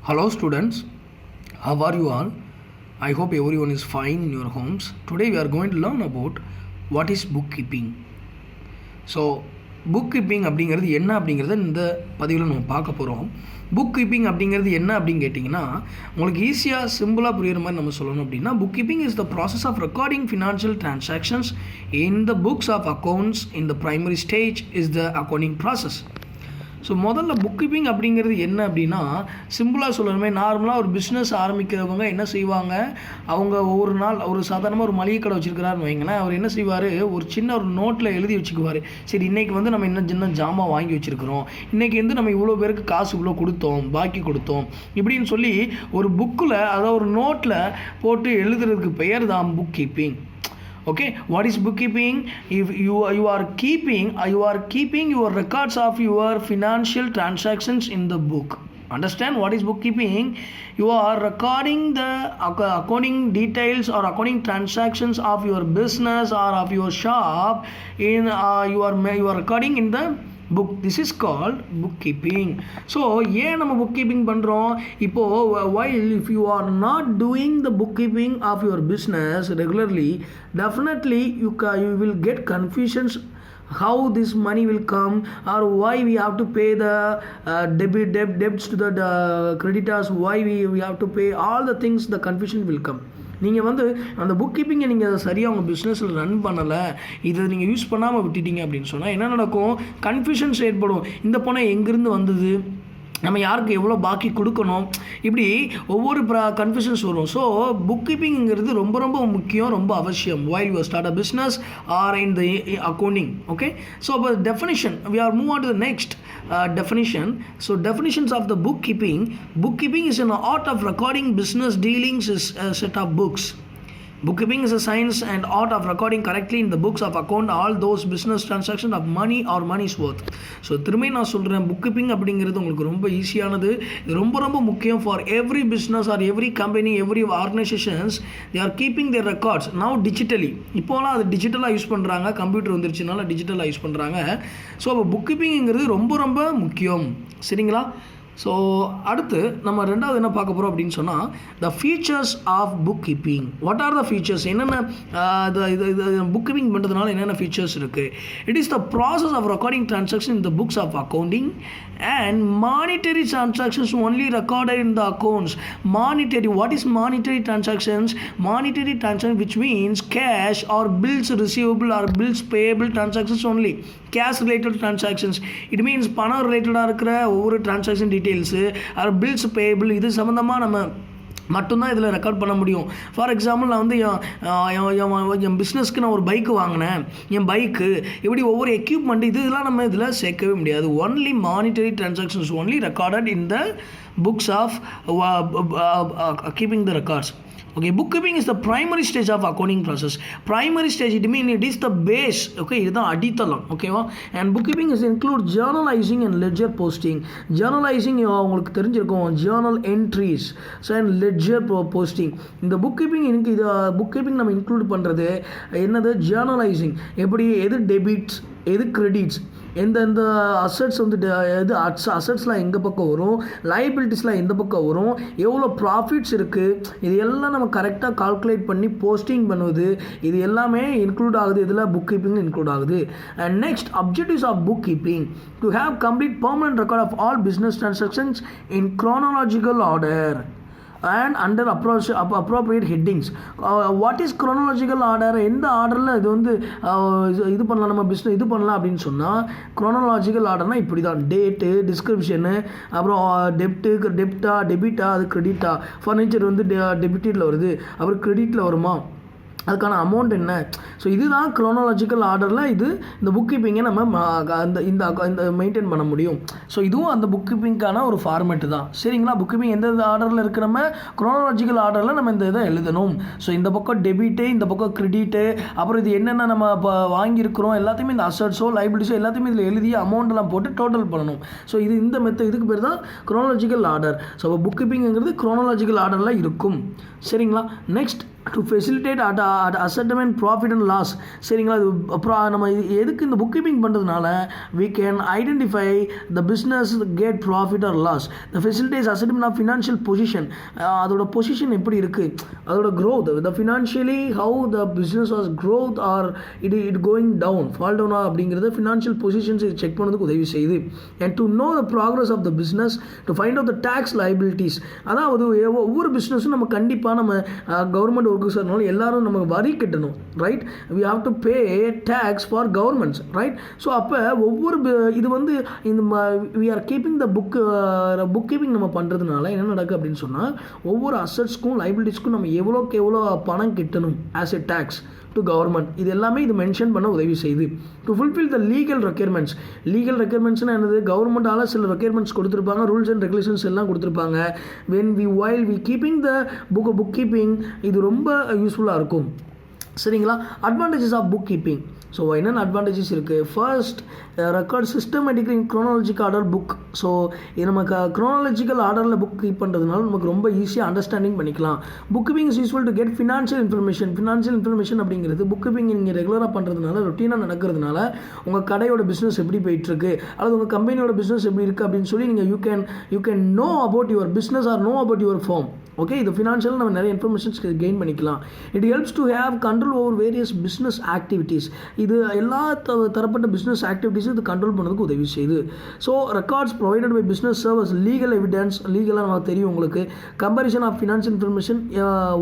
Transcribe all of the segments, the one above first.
Hello students, how are you all? I hope everyone is fine in your homes. Today we are going to learn about what is bookkeeping. So bookkeeping அப்படிங்கிறது என்ன அப்படிங்கிறத இந்த பதிவில் நம்ம பார்க்க போகிறோம். bookkeeping அப்படிங்கிறது என்ன அப்படின்னு கேட்டிங்கன்னா உங்களுக்கு ஈஸியாக சிம்பிளாக புரியுற மாதிரி நம்ம சொல்லணும் அப்படின்னா bookkeeping is the process of recording financial transactions in the books of accounts in the primary stage is the accounting process. So முதல்ல புக்-கீப்பிங் அப்படிங்கிறது என்ன அப்படின்னா சிம்பிளாக சொல்லணுமே நார்மலாக ஒரு பிஸ்னஸ் ஆரம்பிக்கிறவங்க என்ன செய்வாங்க, அவங்க ஒவ்வொரு நாள் ஒரு சாதாரணமாக ஒரு மளிகை கடை வச்சுருக்கிறாருன்னு வைங்களேன், அவர் என்ன செய்வார், ஒரு சின்ன ஒரு நோட்டில் எழுதி வச்சுக்குவார். சரி, இன்றைக்கி வந்து நம்ம என்ன சின்ன ஜாமான் வாங்கி வச்சுருக்கிறோம், இன்றைக்கி வந்து நம்ம இவ்வளோ பேருக்கு காசு இவ்வளோ கொடுத்தோம், பாக்கி கொடுத்தோம் இப்படின்னு சொல்லி ஒரு புக்கில் அதாவது ஒரு நோட்டில் போட்டு எழுதுறதுக்கு பெயர் தான் book-keeping. Okay, what is bookkeeping? If you are keeping your records of your financial transactions in the book. Understand what is bookkeeping? You are recording the accounting details or accounting transactions of your business or of your shop in you are recording in the book. This is called bookkeeping. So ஏன் நம்ம bookkeeping பண்ணுறோம் இப்போது? while if you are not doing the bookkeeping of your business regularly, definitely you will get confusions how this money will come or why we have to pay the debts to the creditors, why we have to pay all the things, the confusion will come. நீங்கள் வந்து அந்த book கீப்பிங்கை நீங்கள் அதை சரியாக உங்கள் பிஸ்னஸில் run பண்ணலை, இதை நீங்கள் யூஸ் பண்ணாமல் விட்டுட்டீங்க அப்படின்னு சொன்னால் என்ன நடக்கும், கன்ஃபியூஷன்ஸ் ஏற்படும். இந்த பணம் எங்கேருந்து வந்தது, நம்ம யாருக்கு எவ்வளோ பாக்கி கொடுக்கணும், இப்படி ஒவ்வொரு கன்ஃபியூஷன்ஸ் வரும். ஸோ புக் கீப்பிங்கிறது ரொம்ப ரொம்ப முக்கியம், ரொம்ப அவசியம் while you start a business or in the accounting. Okay, so but definition, we are move on to the next definition. So definitions of the bookkeeping is an art of recording business dealings is a set of books. Bookkeeping is a science and art of recording correctly in the books of account all those business transactions of money or money's worth. So திரும்ப நான் சொல்கிறேன், புக்கிப்பிங் அப்படிங்கிறது உங்களுக்கு ரொம்ப ஈஸியானது, இது ரொம்ப ரொம்ப முக்கியம் for every business or every company, every organisations. They are keeping their records now digitally. இப்போலாம் அது டிஜிட்டலாக யூஸ் பண்ணுறாங்க, கம்ப்யூட்டர் வந்துருச்சுனால டிஜிட்டலாக யூஸ் பண்ணுறாங்க. ஸோ அப்போ புக்கிப்பிங்கிறது ரொம்ப ரொம்ப முக்கியம். சரிங்களா? ஸோ அடுத்து நம்ம ரெண்டாவது என்ன பார்க்க போகிறோம் அப்படின்னு சொன்னால் the features of book keeping. What are the features? என்னென்ன இது புக் கீப்பிங் பண்ணுறதுனால என்னென்ன ஃபீச்சர்ஸ் இருக்குது? It is the process of recording transaction in the books of accounting and monetary transactions only recorded in the accounts. Monetary, what is monetary transactions? Monetary transactions, which means cash or bills receivable or bills payable transactions only. Cash related transactions, it means பணம் ரிலேட்டடாக இருக்கிற ஒவ்வொரு transaction details or bills payable இது சம்மந்தமாக நம்ம மட்டும்தான் இதில் record பண்ண முடியும். ஃபார் எக்ஸாம்பிள் நான் வந்து என் பிஸ்னஸ்க்கு நான் ஒரு பைக்கு வாங்கினேன், என் பைக்கு இப்படி ஒவ்வொரு எக்யூப்மெண்ட் இதெல்லாம் நம்ம இதில் சேர்க்கவே முடியாது. Only monetary transactions only recorded in the books of keeping the records. Okay, bookkeeping is the primary stage of accounting process. Primary stage, it means it is the base. Okay, இதுதான் அடித்தளம். ஓகேவா? and bookkeeping is include journalizing and ledger posting. Journalizing உங்களுக்கு தெரிஞ்சிருக்கும், journal entries, so and ledger posting. இந்த bookkeeping எனக்கு இது bookkeeping நம்ம include பண்ணுறது என்னது, journalizing. எப்படி எது டெபிட்ஸ் எது கிரெடிட்ஸ், எந்தெந்த அசட்ஸ் வந்து எது அசட்ஸ்லாம் எங்கள் பக்கம் வரும், லைபிலிட்டிஸ்லாம் எந்த பக்கம் வரும், எவ்வளோ ப்ராஃபிட்ஸ் இருக்குது, இது எல்லாம் நம்ம கரெக்டாக கால்குலேட் பண்ணி போஸ்டிங் பண்ணுவது, இது எல்லாமே இன்க்ளூட் ஆகுது. இதில் புக் கீப்பிங் இன்க்ளூட் ஆகுது. And next objectives of book keeping to have complete permanent record of all business transactions in chronological order and under appropriate headings. What is chronological order? எந்த ஆர்டரில் இது வந்து இது பண்ணலாம், நம்ம பிஸ்னஸ் இது பண்ணலாம் அப்படின்னு சொன்னால் chronological ஆர்டர்னால் இப்படி தான், டேட்டு, டிஸ்கிரிப்ஷனு, அப்புறம் டெபிட்டா அது கிரெடிட்டா. ஃபர்னிச்சர் வந்து டெபிட்டில் வருது, அப்புறம் கிரெடிட்டில் வருமா, அதுக்கான அமௌண்ட் என்ன. ஸோ இதுதான் க்ரோனாலஜிக்கல் ஆர்டரில் இது இந்த புக் கீப்பிங்கை நம்ம இந்த மெயின்டைன் பண்ண முடியும். ஸோ இதுவும் அந்த புக் கீப்பிங்கான ஒரு ஃபார்மேட்டு தான். சரிங்களா? புக் கீப்பிங் எந்த ஆர்டரில் இருக்குது, நம்ம க்ரோனாலஜிக்கல் ஆர்டரில் நம்ம இந்த இதை எழுதணும். ஸோ இந்த பக்கம் டெபிட்டு, இந்த பக்கம் கிரெடிட்டு, அப்புறம் இது என்னென்ன நம்ம இப்போ வாங்கியிருக்கிறோம் எல்லாத்தையுமே இந்த அசட்ஸோ லைபிலிட்டிஸோ எல்லாத்தையுமே இதில் எழுதி அமௌண்ட்டெல்லாம் போட்டு டோட்டல் பண்ணணும். ஸோ இது இந்த இதுக்கு பேர் தான் க்ரோனாலஜிக்கல் ஆர்டர். ஸோ புக் கீப்பிங்கிறது க்ரோனாலஜிக்கல் ஆர்டரில் இருக்கும். சரிங்களா? Next to facilitate at ascertainment profit and loss. சரிங்களா? அது அப்புறம் நம்ம எதுக்கு இந்த புக் கீப்பிங் பண்ணுறதுனால we can identify the business get profit or loss. The facilitates assessment of financial position. அதோட பொசிஷன் எப்படி இருக்குது, அதோட growth, the financially how the business was growth or it going down fall down அப்படிங்கிறது financial positions check பண்ணதுக்கு உதவி செய்யுது. and to know the progress of the business, to find out the tax liabilities. அதாவது ஒவ்வொரு பிஸ்னஸும் நம்ம கண்டிப்பாக நம்ம government ஒர்க்கர்ஸ்னால எல்லாரும் நம்ம வரி கட்டணும், right? we have to pay tax for governments, right? So அப்போ ஒவ்வொரு இது வந்து இந்த we are keeping the book keeping நம்ம பண்ணுறதுனால என்ன நடக்குது அப்படின்னு சொன்னால் ஒவ்வொரு அசட்ஸ்க்கும் லைபிலிட்டிஸ்க்கும் நம்ம எவ்வளோக்கு எவ்வளோ பணம் கட்டணும் as a tax to government, இது எல்லாமே இது மென்ஷன் பண்ண உதவி செய்யுது. To fulfil the legal requirements. Legal ரெக்யர்மெண்ட்ஸ்னால் என்னது? கவர்மெண்ட்டால் சில ரெக்யர்மெண்ட்ஸ் கொடுத்துருப்பாங்க, ரூல்ஸ் அண்ட் ரெகுலேஷன்ஸ் எல்லாம் கொடுத்துருப்பாங்க. while we keeping the book keeping இது ரொம்ப யூஸ்ஃபுல்லாக இருக்கும். சரிங்களா? Advantages of book keeping. So என்னென்ன அட்வான்டேஜஸ் இருக்குது? First, record systematic in chronological order book. So இது நமக்கு க்ரோனாலஜிக்கல் ஆர்டரில் புக் கீப் பண்ணுறதுனால நமக்கு ரொம்ப ஈஸியாக அண்டர்ஸ்டாண்டிங் பண்ணிக்கலாம். Book keeping is useful to get financial information அப்படிங்கிறது புக் கீப்பிங் நீங்கள் ரெகுலராக பண்ணுறதுனால, ரொட்டீனாக நடக்கிறதுனால உங்கள் கடையோட பிஸ்னஸ் எப்படி போயிட்டுருக்கு அல்லது உங்கள் கம்பெனியோட பிஸ்னஸ் எப்படி இருக்குது அப்படின்னு சொல்லி நீங்கள் you can know about your business or know about your firm. Okay, இது ஃபினான்ஷியல் நம்ம நிறைய இன்ஃபர்மேஷன்ஸ் கெயின் பண்ணிக்கலாம். It helps to have control over various business activities. இது எல்லா தரப்பட்ட பிஸ்னஸ் ஆக்டிவிட்டீஸும் இது கண்ட்ரோல் பண்ணுறதுக்கு உதவி செய்யுது. So records provided by business serves, legal evidence, லீகலாக நமக்கு தெரியும் உங்களுக்கு. Comparison of financial information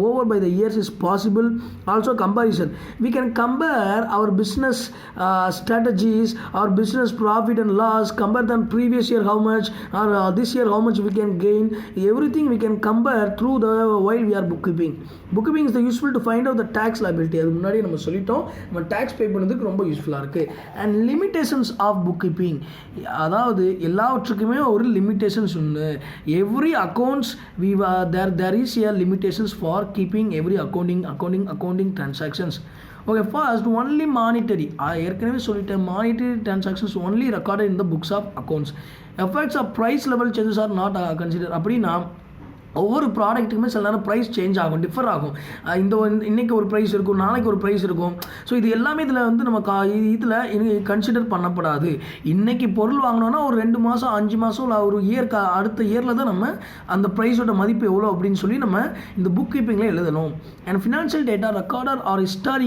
over by the years is possible. Also comparison, we can compare our business strategies, our business profit and loss, compare them previous year how much or this year how much we can gain. Everything we can compare through the while we are bookkeeping. Bookkeeping is the useful to find out the tax liability. அது முன்னாடி நம்ம சொல்லிட்டோம், நம்ம tax pay பண்ணுறதுக்கு ரொம்ப யூஸ்ஃபுல்லாக இருக்குது. And limitations of புக்கீப்பிங், அதாவது எல்லாவற்றுக்குமே ஒரு லிமிட்டேஷன்ஸ் உண்டு. Every accounts there is a limitations for keeping every accounting transactions. Okay, first only monetary. ஏற்கனவே சொல்லிட்டேன், monetary transactions only recorded in the books of accounts. Effects of price level changes are not consider. அப்படின்னா ஒவ்வொரு ப்ராடக்ட்டுக்குமே சில நேரம் price change ஆகும், differ ஆகும். இன்றைக்கி ஒரு ப்ரைஸ் இருக்கும், நாளைக்கு ஒரு ப்ரைஸ் இருக்கும். ஸோ இது எல்லாமே இதில் வந்து நம்ம இதில் கன்சிடர் பண்ணப்படாது. இன்றைக்கி பொருள் வாங்கினோன்னா ஒரு 2 மாதம் 5 மாதம் இல்லை ஒரு இயர் அடுத்த இயரில் தான் நம்ம அந்த ப்ரைஸோட மதிப்பு எவ்வளோ அப்படின்னு சொல்லி நம்ம இந்த புக் கீப்பிங்கில் எழுதணும். And financial data recorder are historic